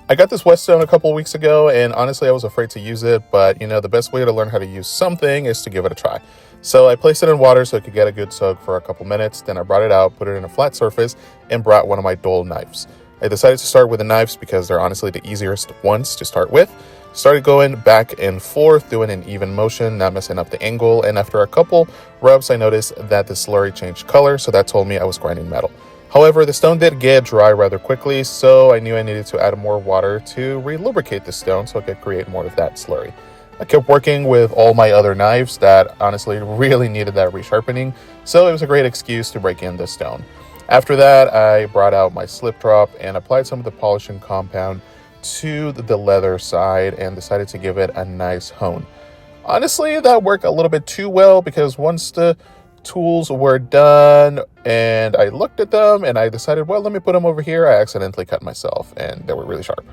I got this whetstone a couple weeks ago, and honestly, I was afraid to use it, but the best way to learn how to use something is to give it a try. So I placed it in water so it could get a good soak for a couple minutes. Then I brought it out, put it in a flat surface, and brought one of my dull knives. I decided to start with the knives because they're honestly the easiest ones to start with. Started going back and forth, doing an even motion, not messing up the angle, and after a couple rubs, I noticed that the slurry changed color, so that told me I was grinding metal. However, the stone did get dry rather quickly, so I knew I needed to add more water to re-lubricate the stone so I could create more of that slurry. I kept working with all my other knives that honestly really needed that resharpening, so it was a great excuse to break in the stone. After that, I brought out my slip drop and applied some of the polishing compound to the leather side and decided to give it a nice hone. Honestly, that worked a little bit too well because once the tools were done and I looked at them and I decided, well, let me put them over here, I accidentally cut myself and they were really sharp.